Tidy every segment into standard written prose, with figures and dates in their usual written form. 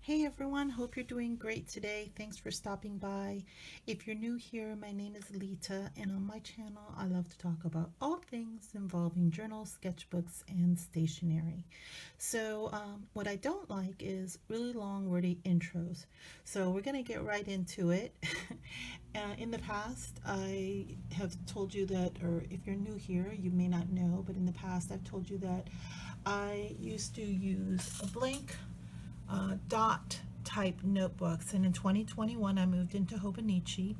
Hey everyone, hope you're doing great today. Thanks for stopping by. If you're new here, my name is Lita, and on my channel, I love to talk about all things involving journals, sketchbooks, and stationery. So, what I don't like is really long, wordy intros. So, we're going to get right into it. In the past, I have told you that, or if you're new here, you may not know, but in the past, I've told you that I used to use a blank dot type notebooks, and in 2021 I moved into Hobonichi,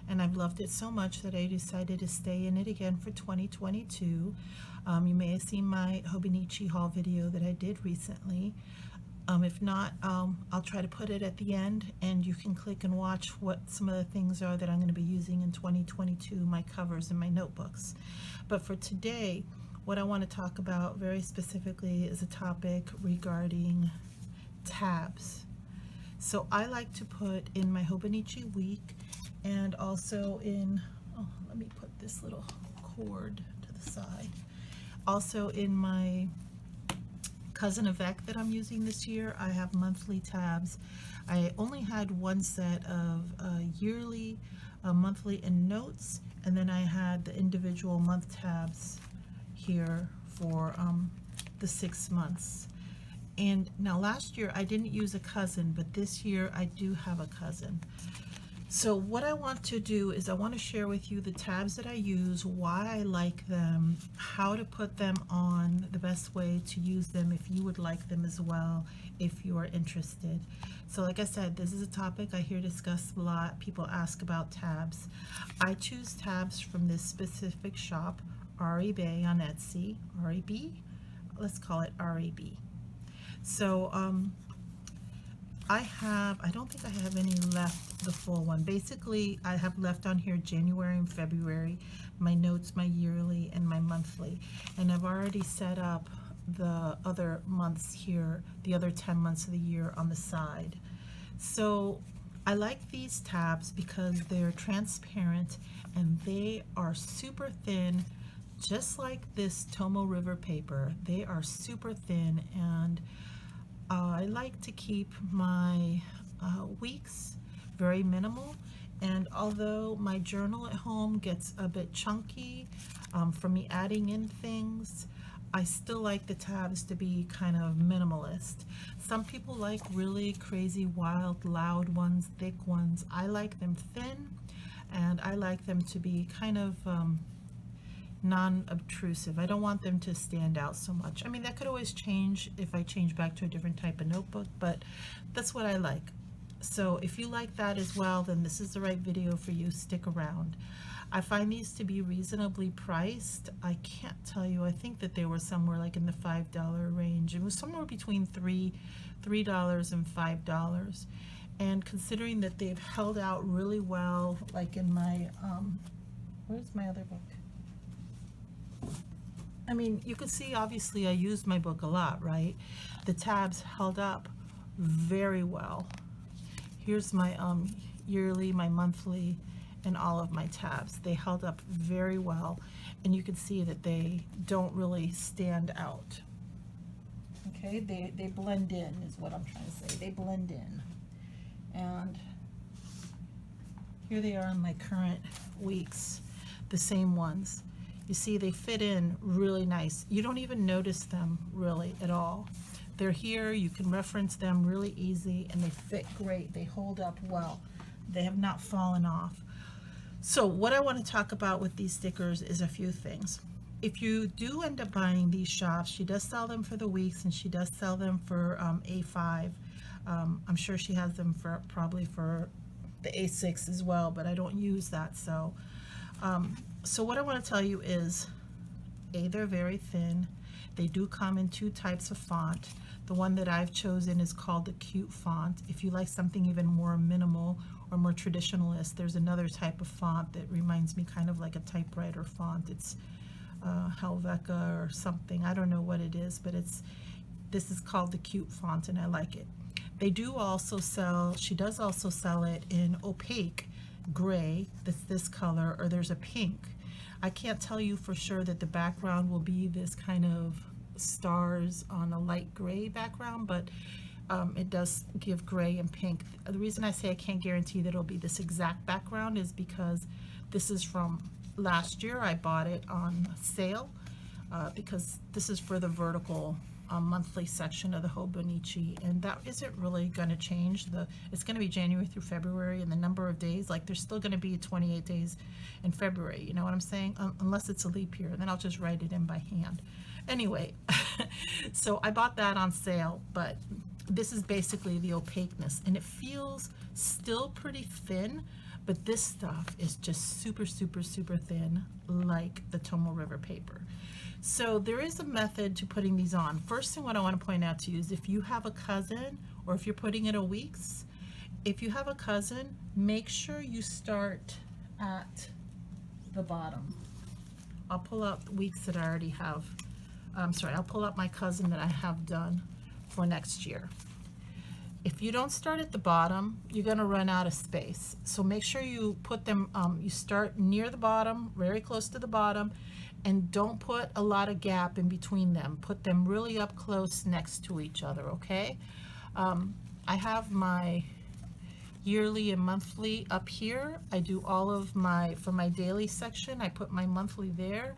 and I've loved it so much that I decided to stay in it again for 2022. You may have seen my Hobonichi haul video that I did recently. If not, I'll try to put it at the end, and you can click and watch what some of the things are that I'm going to be using in 2022, my covers and my notebooks. But for today, what I want to talk about very specifically is a topic regarding tabs. So I like to put in my Hobonichi week, and also in, let me put this little cord to the side, also in my cousin Avec that I'm using this year, I have monthly tabs. I only had one set of yearly, monthly, and notes, and then I had the individual month tabs here for the 6 months. And now last year I didn't use a cousin, but this year I do have a cousin. So what I want to do is I want to share with you the tabs that I use, why I like them, how to put them on, the best way to use them if you would like them as well, if you are interested. So like I said, this is a topic I hear discussed a lot. People ask about tabs. I choose tabs from this specific shop, ArieBea on Etsy. ArieBea? Let's call it ArieBea. So I don't think I have any left, the full one. Basically, I have left on here January and February, my notes, my yearly, and my monthly. And I've already set up the other months here, the other 10 months of the year on the side. So I like these tabs because they're transparent and they are super thin, just like this Tomo River paper. They are super thin, and I like to keep my weeks very minimal, and although my journal at home gets a bit chunky from me adding in things, I still like the tabs to be kind of minimalist. Some people like really crazy, wild, loud ones, thick ones. I like them thin, and I like them to be kind of non-obtrusive. I don't want them to stand out so much. I mean, that could always change if I change back to a different type of notebook, but that's what I like. So if you like that as well, then this is the right video for you. Stick around. I find these to be reasonably priced. I can't tell you, I think that they were somewhere like in the $5 range. It was somewhere between $3 and $5. And considering that they've held out really well, like in my, where's my other book? I mean, you can see obviously I used my book a lot, right? The tabs held up very well. Here's my yearly, my monthly, and all of my tabs. They held up very well, and you can see that they don't really stand out. Okay, they blend in is what I'm trying to say. They blend in. And here they are in my current weeks, the same ones. You see, they fit in really nice. You don't even notice them really at all. They're here, you can reference them really easy, and they fit great. They hold up well. They have not fallen off. So what I want to talk about with these stickers is a few things. If you do end up buying these shops, she does sell them for the weeks, and she does sell them for A5. I'm sure she has them for probably for the A6 as well, but I don't use that. So what I want to tell you is, they're very thin. They do come in two types of font. The one that I've chosen is called the Cute font. If you like something even more minimal or more traditionalist, there's another type of font that reminds me kind of like a typewriter font. It's Helvetica or something. I don't know what it is, but this is called the Cute font, and I like it. They do also sell, she does also sell it in opaque gray, that's this color, or there's a pink. I can't tell you for sure that the background will be this kind of stars on a light gray background, but It does give gray and pink. The reason I say I can't guarantee that it'll be this exact background is because this is from last year. I bought it on sale because this is for the vertical monthly section of the Hobonichi, and that isn't really going to change. It's going to be January through February, and the number of days, like there's still going to be 28 days in February, you know what I'm saying? Unless it's a leap year, then I'll just write it in by hand. Anyway, so I bought that on sale, but this is basically the opaqueness, and it feels still pretty thin, but this stuff is just super, super, super thin, like the Tomo River paper. So there is a method to putting these on. First thing what I want to point out to you is if you have a cousin, or if you're putting it a weeks, if you have a cousin, make sure you start at the bottom. I'll pull out the weeks that I already have. I'll pull out my cousin that I have done for next year. If you don't start at the bottom, you're going to run out of space. So make sure you put them, you start near the bottom, very close to the bottom, and don't put a lot of gap in between them. Put them really up close next to each other, okay? I have my yearly and monthly up here. I do all of for my daily section, I put my monthly there.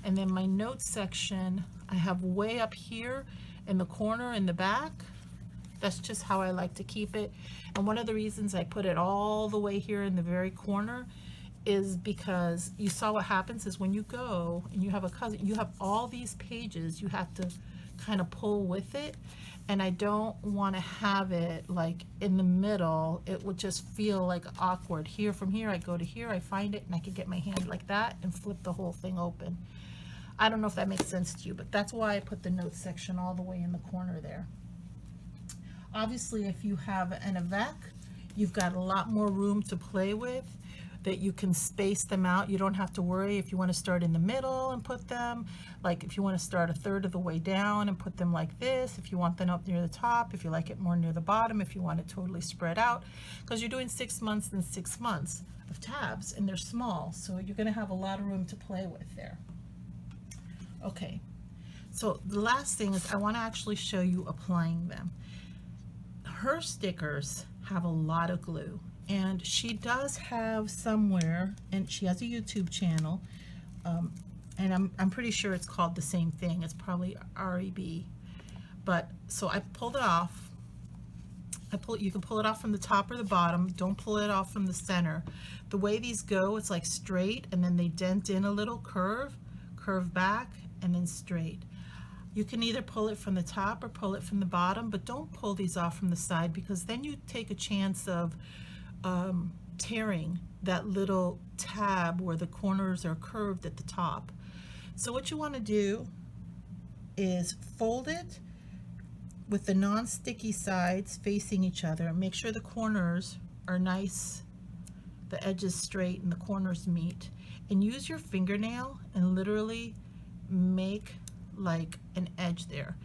And then my notes section, I have way up here in the corner in the back. That's just how I like to keep it. And one of the reasons I put it all the way here in the very corner is because you saw what happens is when you go and you have a cousin, you have all these pages you have to kind of pull with it. And I don't want to have it like in the middle. It would just feel like awkward. Here, from here, I go to here, I find it, and I could get my hand like that and flip the whole thing open. I don't know if that makes sense to you, but that's why I put the notes section all the way in the corner there. Obviously, if you have an Avec, you've got a lot more room to play with, that you can space them out. You don't have to worry if you want to start in the middle and put them, like if you want to start a third of the way down and put them like this, if you want them up near the top, if you like it more near the bottom, if you want it totally spread out, because you're doing 6 months and 6 months of tabs, and they're small, so you're going to have a lot of room to play with there. Okay, so the last thing is I want to actually show you applying them. Her stickers have a lot of glue, and she does have somewhere, and she has a YouTube channel, and I'm pretty sure it's called the same thing. It's probably ArieBea. But so I pulled it off. You can pull it off from the top or the bottom. Don't pull it off from the center. The way these go, it's like straight, and then they dent in a little curve back, and then straight. You can either pull it from the top or pull it from the bottom, but don't pull these off from the side, because then you take a chance of tearing that little tab where the corners are curved at the top. So what you want to do is fold it with the non-sticky sides facing each other. Make sure the corners are nice, the edges straight and the corners meet, and use your fingernail and literally make like an edge there.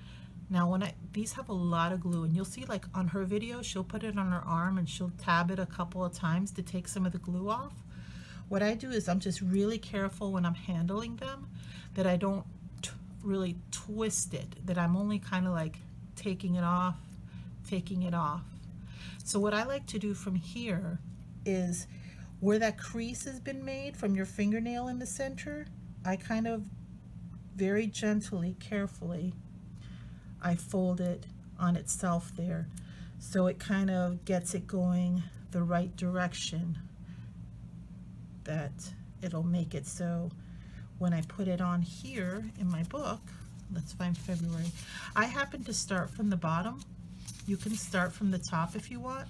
Now these have a lot of glue, and you'll see like on her video, she'll put it on her arm and she'll tab it a couple of times to take some of the glue off. What I do is I'm just really careful when I'm handling them that I don't really twist it, that I'm only kind of like taking it off. So what I like to do from here is where that crease has been made from your fingernail in the center, I kind of very gently, carefully, I fold it on itself there, so it kind of gets it going the right direction, that it'll make it so when I put it on here in my book, let's find February, I happen to start from the bottom. You can start from the top if you want,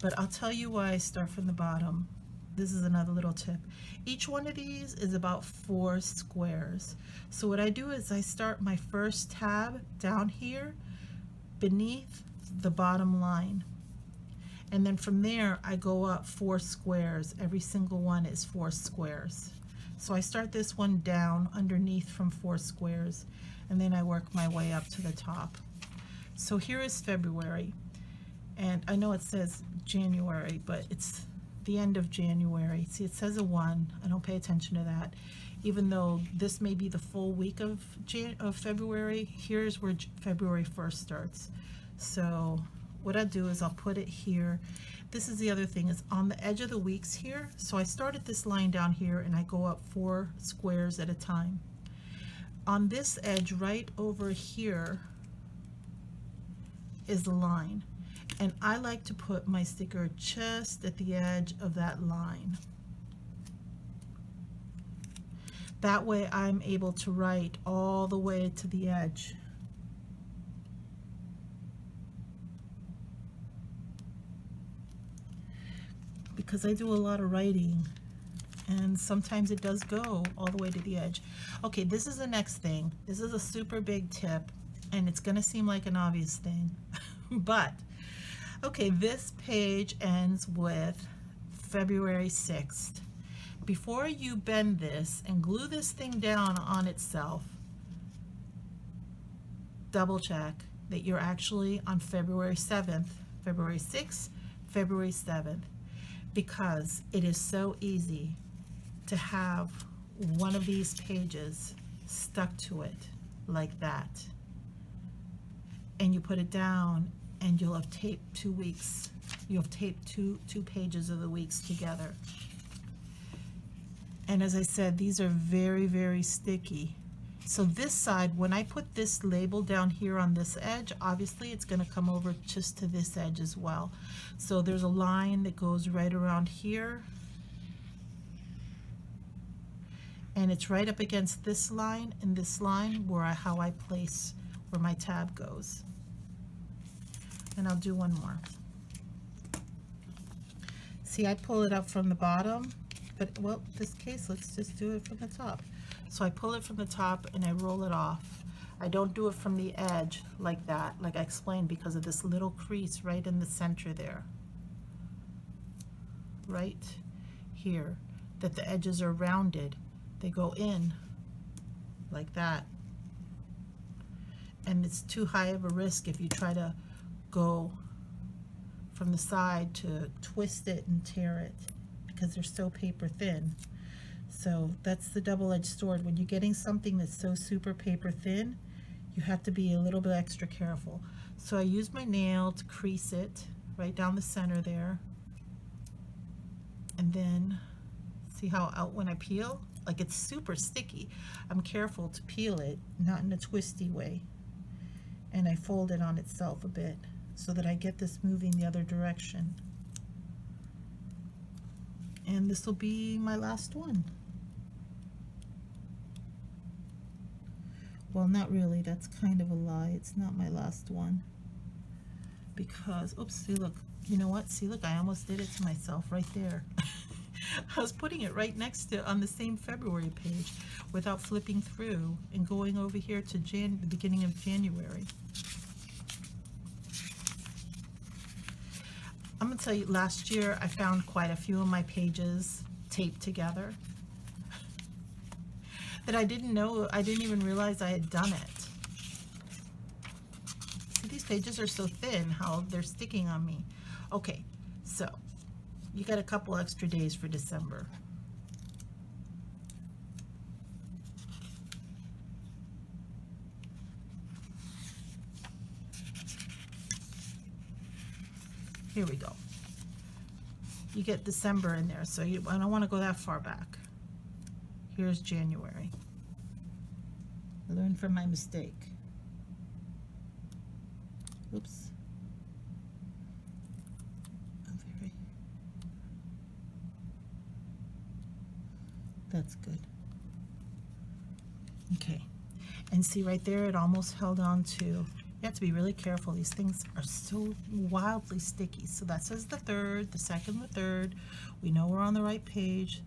but I'll tell you why I start from the bottom. This is another little tip. Each one of these is about 4 squares. So what I do is I start my first tab down here beneath the bottom line. And then from there I go up 4 squares. Every single one is 4 squares. So I start this one down underneath from 4 squares, and then I work my way up to the top. So here is February. And I know it says January, but it's the end of January. See, it says a 1. I don't pay attention to that. Even though this may be the full week of February, here's where February 1st starts. So what I do is I'll put it here. This is the other thing, is on the edge of the weeks here. So I started this line down here and I go up 4 squares at a time. On this edge right over here is the line, and I like to put my sticker just at the edge of that line. That way I'm able to write all the way to the edge. Because I do a lot of writing, and sometimes it does go all the way to the edge. Okay, this is the next thing. This is a super big tip, and it's gonna seem like an obvious thing, but okay, this page ends with February 6th. Before you bend this and glue this thing down on itself, double check that you're actually on February 7th, February 6th, February 7th, because it is so easy to have one of these pages stuck to it like that. And you put it down and you'll have taped 2 weeks. You'll have taped two pages of the weeks together. And as I said, these are very, very sticky. So this side, when I put this label down here on this edge, obviously it's going to come over just to this edge as well. So there's a line that goes right around here, and it's right up against this line and this line where how I place where my tab goes. And I'll do one more. See, I pull it up from the bottom, but well, this case, let's just do it from the top. So I pull it from the top and I roll it off. I don't do it from the edge like that, like I explained, because of this little crease right in the center there. Right here, that the edges are rounded. They go in like that. And it's too high of a risk if you try to go from the side to twist it and tear it, because they're so paper thin. So that's the double-edged sword. When you're getting something that's so super paper thin, you have to be a little bit extra careful. So I use my nail to crease it right down the center there. And then see how out when I peel, like it's super sticky. I'm careful to peel it, not in a twisty way. And I fold it on itself a bit so that I get this moving the other direction. And this will be my last one. Well, not really, that's kind of a lie. It's not my last one. Because, oops, see, look, you know what? See, look, I almost did it to myself right there. I was putting it right next to, on the same February page without flipping through and going over here to the beginning of January. I'm gonna tell you, last year I found quite a few of my pages taped together that I didn't know, I didn't even realize I had done it. See, these pages are so thin, how they're sticking on me. Okay, so you got a couple extra days for December. Here we go. You get December in there, so I don't want to go that far back. Here's January. I learned from my mistake. Oops. That's good. Okay. And see right there, it almost held on to, you have to be really careful. These things are so wildly sticky. So that says the third, the second, the third. We know we're on the right page.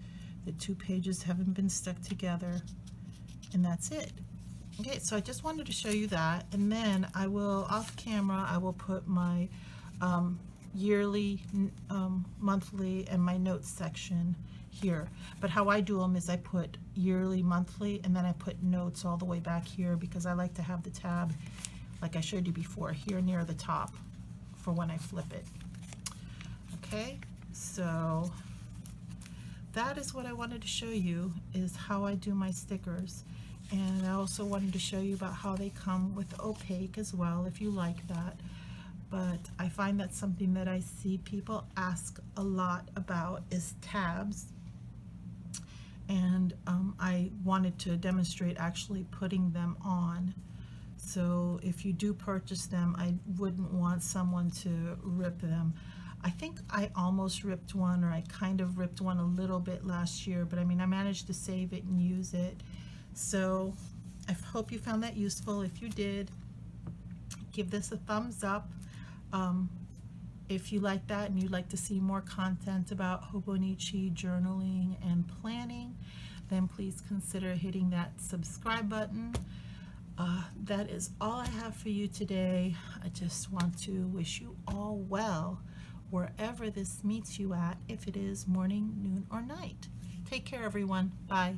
The 2 pages haven't been stuck together. And that's it. Okay, so I just wanted to show you that. And then I will, off camera, I will put my yearly, monthly, and my notes section here. But how I do them is I put yearly, monthly, and then I put notes all the way back here, because I like to have the tab, like I showed you before, here near the top for when I flip it. Okay, so that is what I wanted to show you, is how I do my stickers. And I also wanted to show you about how they come with opaque as well, if you like that. but I find that's something that I see people ask a lot about is tabs. And I wanted to demonstrate actually putting them on. So if you do purchase them, I wouldn't want someone to rip them. I think I almost ripped one, or I kind of ripped one a little bit last year, but I mean, I managed to save it and use it. So I hope you found that useful. If you did, give this a thumbs up. If you like that and you'd like to see more content about Hobonichi, journaling, and planning, then please consider hitting that subscribe button. That is all I have for you today. I just want to wish you all well wherever this meets you at, if it is morning, noon, or night. Take care, everyone. Bye.